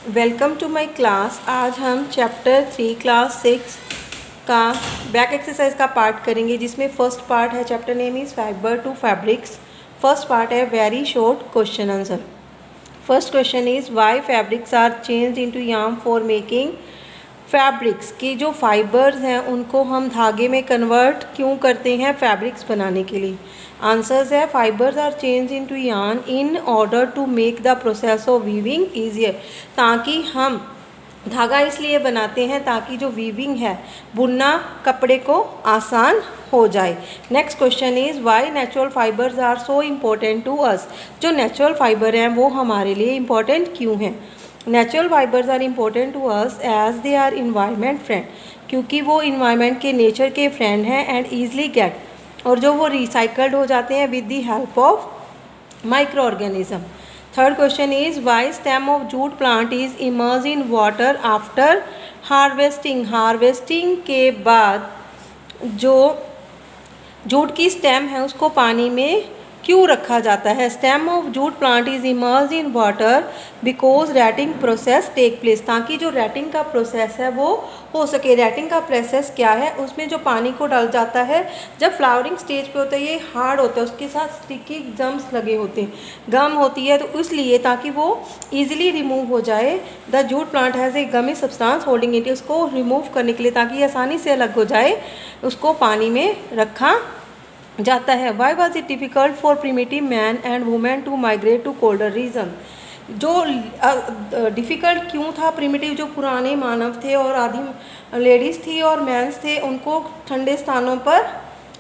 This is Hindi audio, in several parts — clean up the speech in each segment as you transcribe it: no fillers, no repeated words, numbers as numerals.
Welcome to my class. आज हम चैप्टर 3 क्लास 6 का बैक एक्सरसाइज का पार्ट करेंगे, जिसमें फर्स्ट पार्ट है chapter name is fibre to fabrics. First part है very short question answer. First question is why fabrics are changed into yarn for making fabrics. की जो फाइबर्स हैं उनको हम धागे में कन्वर्ट क्यों करते हैं फैब्रिक्स बनाने के लिए। आंसर्स है fibres are change into yarn in order to make the process of weaving easier. ताकि हम धागा इसलिए बनाते हैं ताकि जो वीविंग है, बुनना कपड़े को आसान हो जाए। Next question is why natural fibres are so important to us. जो नेचुरल फाइबर हैं वो हमारे लिए इम्पोर्टेंट क्यों हैं। Natural fibres are important to us as they are environment friend, क्योंकि वो इन्वायरमेंट के नेचर के फ्रेंड हैं एंड ईजली गेट, और जो वो रिसाइकल्ड हो जाते हैं with the help of micro organism. Third question is why stem of jute plant is emerge in water after harvesting. Harvesting के बाद जो जूट की स्टेम है उसको पानी में क्यों रखा जाता है। Stem of jute plant is emerge in water because retting process take place. ताकि जो रैटिंग का प्रोसेस है वो हो सके। रैटिंग का प्रोसेस क्या है, उसमें जो पानी को डल जाता है, जब फ्लावरिंग स्टेज पे होता है ये हार्ड होता है, उसके साथ स्टिकी गम्स लगे होते हैं, गम होती है, तो इसलिए ताकि वो ईजिली रिमूव हो जाए। The jute plant has a gummy substance holding it. उसको रिमूव करने के लिए ताकि आसानी से अलग हो जाए, उसको पानी में रखा जाता है। Why was it difficult for primitive man and women to migrate to colder region. जो डिफ़िकल्ट क्यों था, प्रिमिटिव जो पुराने मानव थे और आदि लेडीज़ थी और मैंस थे, उनको ठंडे स्थानों पर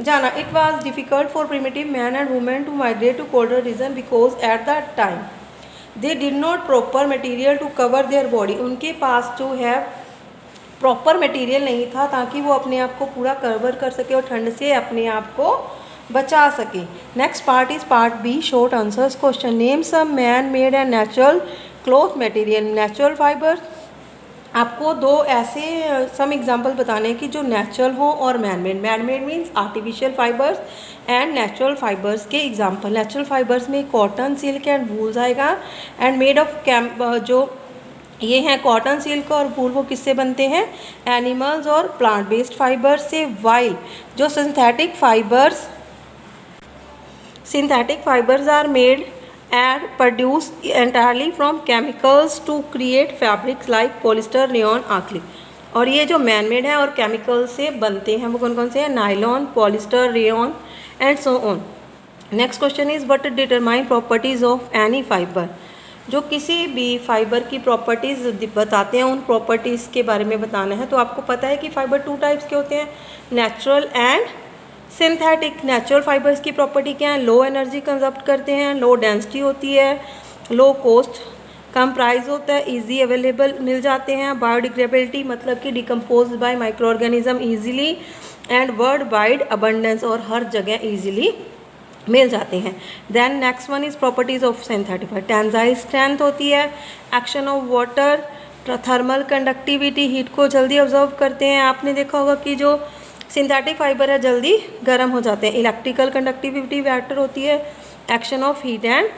जाना। It was difficult for primitive man and women to migrate to colder region because at the time they did not proper material to cover their body. उनके पास जो है प्रॉपर मटेरियल नहीं था ताकि वो अपने आप को पूरा कवर कर सके और ठंड से अपने आप को बचा सके। Next part is part B short answers question. Name some man made and natural cloth material. Natural fibre, आपको दो ऐसे सम एग्जांपल बताने हैं कि जो नेचुरल हो और man made. Man made means artificial fibres and natural fibres के एग्जांपल। नेचुरल फाइबर्स में कॉटन, सिल्क एंड वूल आएगा। एंड मेड ऑफ जो ये हैं कॉटन, सिल्क और वूल, वो किससे बनते हैं, एनिमल्स और प्लांट बेस्ड फाइबर्स से। वाइल जो synthetic fibres are made and produce entirely from chemicals to create fabrics like polyester, rayon, acrylic. और ये जो मैन मेड है और केमिकल से बनते हैं वो कौन कौन से हैं, nylon, polyester, rayon and so on. Next question is what determine properties of any fibre. जो किसी भी फाइबर की प्रॉपर्टीज़ बताते हैं, उन प्रॉपर्टीज़ के बारे में बताना है। तो आपको पता है कि फाइबर टू टाइप्स के होते हैं, natural and synthetic. Natural fibres की प्रॉपर्टी क्या है, लो एनर्जी कंजप्ट करते हैं, लो डेंसिटी होती है, लो कॉस्ट, कम प्राइस होता है, इजी अवेलेबल मिल जाते हैं, बायोडिग्रेडेबिलिटी मतलब कि decompose by micro organism easily, and world wide abundance और हर जगह ईजिली मिल जाते हैं। Then next one is properties of synthetic fibre. Tensile strength होती है, action of water, thermal conductivity, heat को जल्दी ऑब्जर्व करते हैं। आपने देखा होगा कि जो सिंथेटिक फाइबर है जल्दी गर्म हो जाते हैं। इलेक्ट्रिकल कंडक्टिविटी बेटर होती है, action of heat and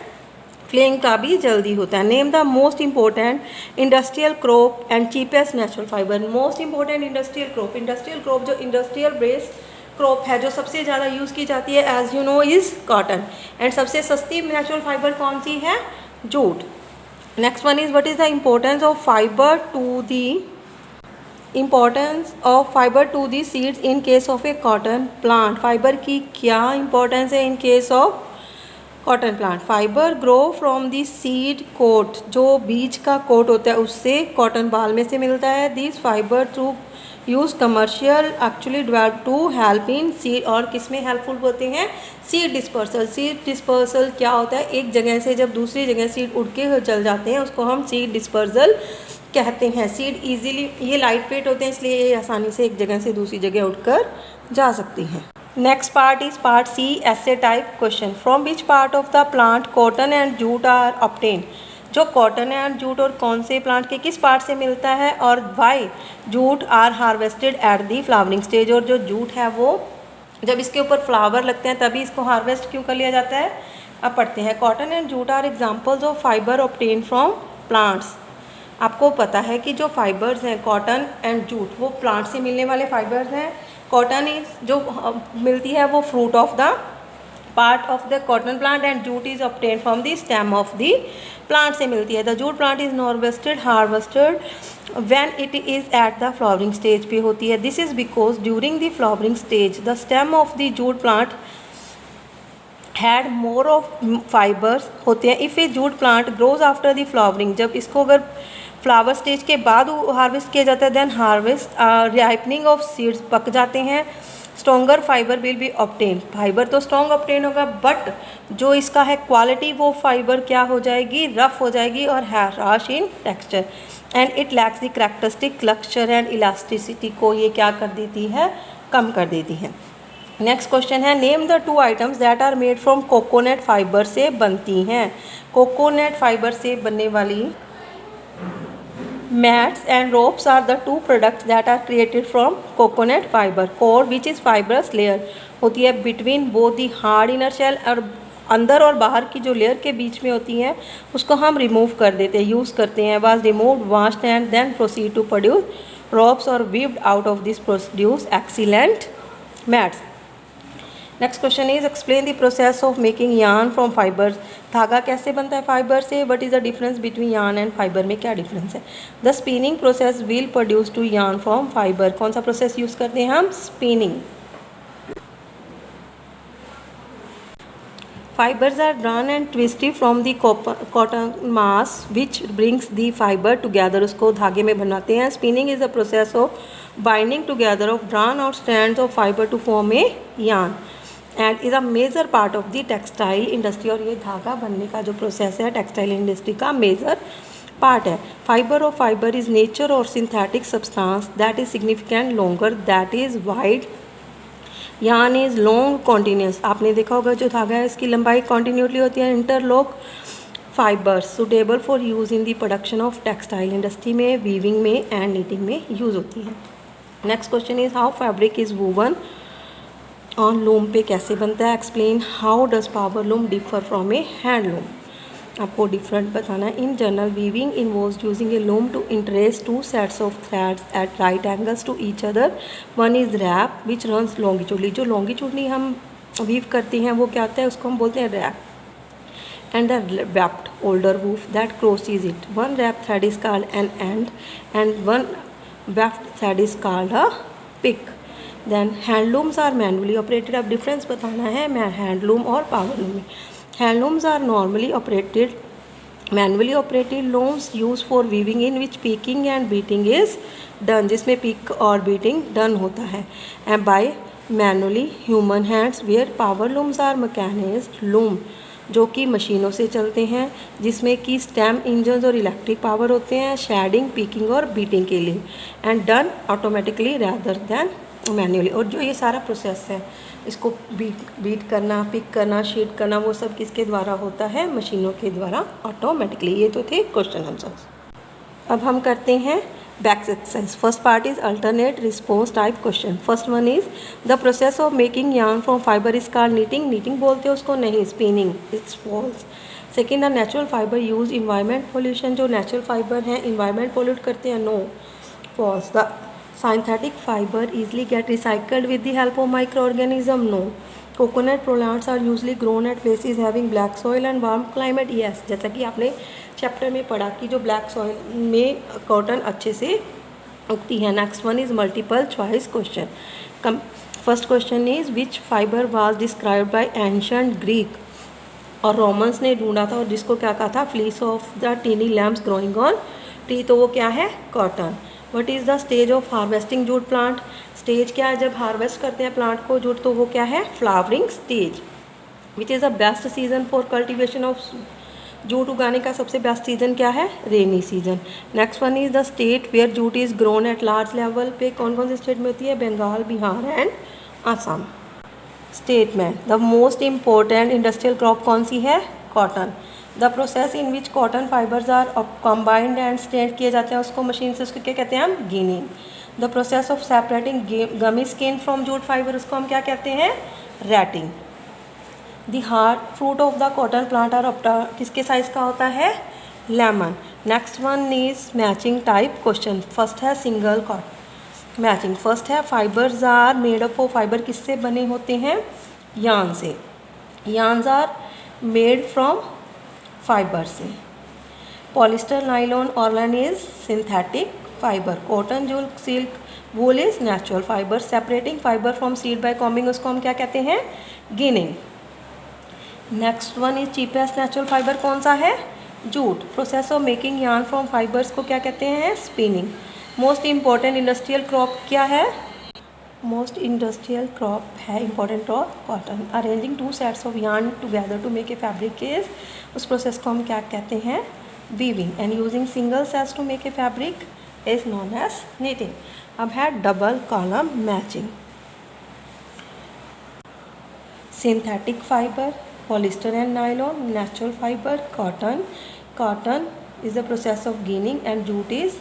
flame का भी जल्दी होता है। Name the most important industrial crop and cheapest natural fibre. Most important industrial crop जो इंडस्ट्रियल बेस्ड क्रॉप है, जो सबसे ज़्यादा यूज़ की जाती है, as you know is cotton. And सबसे सस्ती नेचुरल फाइबर कौन सी है, jute. Next one is what is the importance of fibre to the seeds in case of A cotton plant. Fibre की क्या इंपॉर्टेंस है in case of cotton plant. Fibre grow from the seed coat, जो बीज का कोट होता है उससे, कॉटन बाल में से मिलता है। This fibre through use commercial actually develop to help in seed, और किस में हेल्पफुल होते हैं, सीड डिस्पर्सल। सीड डिस्पर्सल क्या होता है, एक जगह से जब दूसरी जगह सीड उड़ के चल जाते हैं उसको हम सीड डिस्पर्सल कहते हैं। सीड इजीली, ये लाइट वेट होते हैं इसलिए ये आसानी से एक जगह से दूसरी जगह उड़कर जा सकती हैं। Next part is part C essay type question. From which part of the plant cotton and jute are obtained. जो कॉटन एंड जूट और कौन से प्लांट के किस पार्ट से मिलता है, और why jute are harvested at the flowering stage. और जो जूट है वो जब इसके ऊपर फ्लावर लगते हैं तभी इसको हार्वेस्ट क्यों कर लिया जाता है। अब पढ़ते हैं। Cotton and jute are examples of fibre obtain from plants. आपको पता है कि जो फाइबर्स हैं कॉटन एंड जूट वो प्लांट से मिलने वाले फाइबर्स हैं। कॉटन इज जो मिलती है वो fruit of the part of the cotton plant and jute is obtain from the stem of the plant से मिलती है। The jute plant is harvested when it is at the flowering stage पे होती है। This is because during the flowering stage the stem of the jute plant had more of fibres होते हैं। If A jute plant grows after the flowering, जब इसको अगर फ्लावर स्टेज के बाद हार्वेस्ट किया जाता है then harvest ripening of seeds, पक जाते हैं, stronger fibre will be obtain, fibre तो स्ट्रॉन्ग ऑब्टेन होगा बट जो इसका है क्वालिटी वो फाइबर क्या हो जाएगी, रफ हो जाएगी और harsh in texture and it lacks the characteristic क्लक्चर एंड इलास्टिसिटी, को ये क्या कर देती है, कम कर देती है। Next question is name the 2 items that are made from coconut fibre से बनती हैं। कोकोनट फाइबर से बनने वाली mats and ropes are the 2 products that are created from coconut fiber. Core which is fibrous layer होती है between both the hard inner shell, और अंदर और बाहर की जो लेयर के बीच में होती है उसको हम रिमूव कर देते हैं, यूज़ करते हैं। was removed, washed and then proceed to produce ropes or weaved out of this produce excellent mats. Next question is explain the process of making yarn from fibres. धागा कैसे बनता है फाइबर से, what is the difference between yarn and fibre में क्या डिफरेंस है। The spinning process will produce to yarn from fibre, कौन सा प्रोसेस यूज़ करते हैं हम, spinning. Fibers are drawn and twisted from the cotton mass which brings the fiber together, उसको धागे में बनाते हैं। Spinning is the process of binding together of drawn out strands of fiber to form a yarn and is a major part of the textile industry, और ये धागा बनने का जो प्रोसेस है टेक्सटाइल इंडस्ट्री का मेजर पार्ट है। Fibre of fibre is nature और synthetic substance that is significant longer that is wide, yarn is long continuous, आपने देखा होगा जो धागा है इसकी लंबाई कॉन्टीन्यूसली होती है। Interlock fibres suitable for use in the production of textile industry में, वीविंग में एंड नीटिंग में यूज़ होती है। Next question is how fabric is woven on loom पे कैसे बनता है, explain how does power loom differ from a handloom, आपको डिफरेंट बताना है। In general weaving involves using a loom to interlace 2 sets of threads at right angles to each other, one is rap which runs longitudinally, जो लॉन्गिट्यूडली हम वीव करते हैं वो क्या होता है, उसको हम बोलते हैं rap, and the wrapped older woof that crosses it. One wrap thread is called an end and one weft thread is called a pick. Then handlooms are manually operated, अब डिफरेंस बताना है मैं हैंडलूम और पावर लूम में। Handlooms are normally operated manually operated looms use for weaving in which picking and beating is done, जिसमें पिक और बीटिंग डन होता है and by manually human hands, where power looms are mechanised loom जो कि मशीनों से चलते हैं, जिसमें कि स्टेम इंजन्स और इलेक्ट्रिक पावर होते हैं शेडिंग, पीकिंग और बीटिंग के लिए and done automatically rather than manually. और जो ये सारा प्रोसेस है इसको बीट करना, पिक करना, शेड करना, वो सब किसके द्वारा होता है, मशीनों के द्वारा ऑटोमेटिकली। ये तो थे क्वेश्चन आंसर्स। अब हम करते हैं back exercise. First part is alternate response type question. First one is the process of making yarn from fibre is called knitting, knitting बोलते हैं उसको, नहीं spinning, it's false. Second the natural fibre use environment pollution, जो नेचुरल फाइबर हैं इन्वायरमेंट पोल्यूट करते हैं, no, false. The synthetic fibre easily get recycled with the help of microorganism, no. Coconut plants are usually grown at places having black soil and warm climate, yes. जैसा कि आपने चैप्टर में पढ़ा कि जो ब्लैक सॉइल में कॉटन अच्छे से उगती है। Next one is multiple choice question. First question is which fibre was described by ancient Greek, और रोमन्स ने ढूंढा था और जिसको क्या कहा था, fleece of the tiny lamps growing on tree, तो वो क्या है, cotton. What is the stage of harvesting jute plant, stage क्या है जब हार्वेस्ट करते हैं प्लांट को जूट, तो वो क्या है, flowering stage. Which is the best season for cultivation of jute, उगाने का सबसे बेस्ट सीजन क्या है, rainy season. Next one is the state where jute is grown at large level पे, कौन कौन सी स्टेट में होती है, बंगाल, बिहार एंड आसाम स्टेट में। The most important industrial crop कौन सी है, cotton. The process in which cotton fibres are combined and straight किए जाते हैं उसको मशीन से, उसको क्या कहते हैं हम, ginning. The process of separating gummy skin from jute fibre, उसको हम क्या कहते हैं, retting. The hard fruit of the cotton plant are किसके साइज़ का होता है, lemon. Next one is matching type question. First है सिंगल कॉट मैचिंग। फर्स्ट है fibres are made up of. Fibre किससे बने होते हैं? यार्न से। Yarns are made from fibre से। Polyester, nylon, orlon is synthetic fibre. Cotton, jute, silk, wool is natural fibre. Separating fibre from seed by combing, उसको हम क्या कहते हैं? Ginning. Next one is cheapest natural fibre कौन सा है? Jute. Process of making yarn from fibres को क्या कहते हैं? Spinning. Most important industrial crop क्या है? मोस्ट इंडस्ट्रियल क्रॉप है important of cotton. Arranging two sets of yarn together to make a fabric is, उस प्रोसेस को हम क्या कहते हैं? Weaving. And using single sets to make a fabric is known as knitting. अब है double column matching. Synthetic fibre, polyester and nylon, natural fibre, cotton. Cotton is the process of ginning and jute is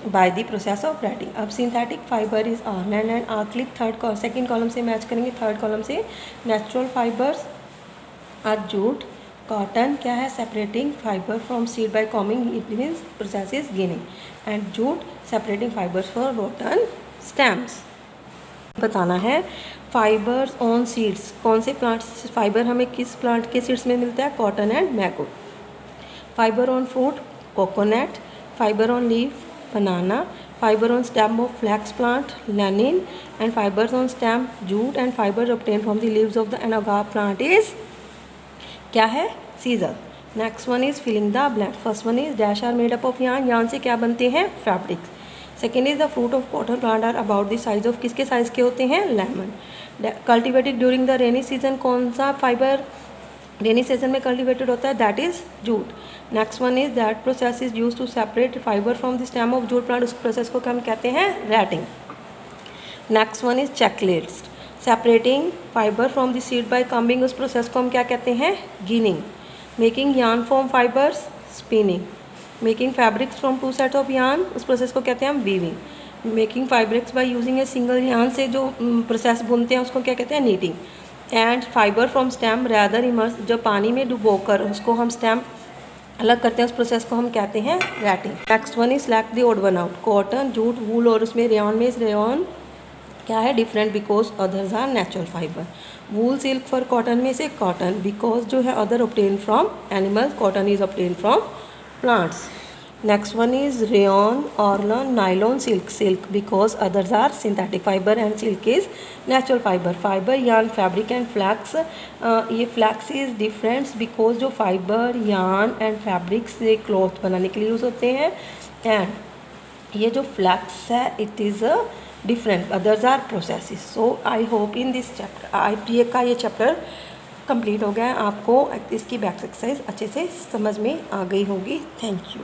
by the process of braiding. अब synthetic fibre is orlon and acrylic. Second column से मैच करेंगे, थर्ड कॉलम से natural fibres are jute. Cotton क्या है? Separating fibre from seed by combing, it means process is ginning. And jute separating fibres for rotten stems. बताना है फाइबर्स ऑन सीड्स। कौन से प्लांट फाइबर हमें किस प्लांट के सीड्स में मिलता है? Cotton and mango. Fibre on fruit, coconut. Fibre on leaf, banana. Fibre on stem of flax plant, linen. And fibres on stem, jute. And fibre obtain from the leaves of the agave plant is क्या है? Sisal. Next one is filling the blank. First one is dash are made up of yarn. Yarn से क्या बनते हैं? Fabrics. Second is the fruit of cotton plant are about the size of, किसके साइज के होते हैं? Lemon. Cultivated during the rainy season, कौन सा फाइबर रेनी सीजन में कल्टिवेटेड होता है? That is jute. Next one is that process is use to separate fibre from the stem of jute plant, उस प्रोसेस को हम कहते हैं? Retting. Next one is checklist. Separating fibre from the seed by combing, उस प्रोसेस को हम क्या कहते हैं? Ginning. Making yarn from fibres, spinning. Making fabrics from to sets of yarn, उस प्रोसेस को कहते हैं हम weaving. Making fabrics by using a single yarn से जो प्रोसेस बुनते हैं उसको क्या कहते हैं? Knitting. And fibre from stem rather immerse, जो पानी में डुबोकर उसको हम स्टेम अलग करते हैं, उस प्रोसेस को हम कहते हैं retting. Next one is select the odd one out. Cotton, jute, wool और उसमें रेयॉन में रेयॉन क्या है? Different because others are natural fibre. Wool, silk, fur, cotton में से कॉटन बिकॉज जो है other obtain from animals, cotton is obtain from plants. Next one is rayon, orlon, nylon, silk. Silk because others are synthetic fibre and silk is natural fibre. Fibre, yarn, fabric and flex. ये फ्लैक्स इज डिफरेंट बिकॉज जो फाइबर, यार्न एंड फैब्रिक से क्लॉथ बनाने के लिए यूज़ होते हैं। एंड ये जो फ्लैक्स है it is different, others are processes. So I hope in this chapter I का ये चैप्टर कंप्लीट हो गया है, आपको इसकी बैक एक्सरसाइज अच्छे से समझ में आ गई होगी। Thank you.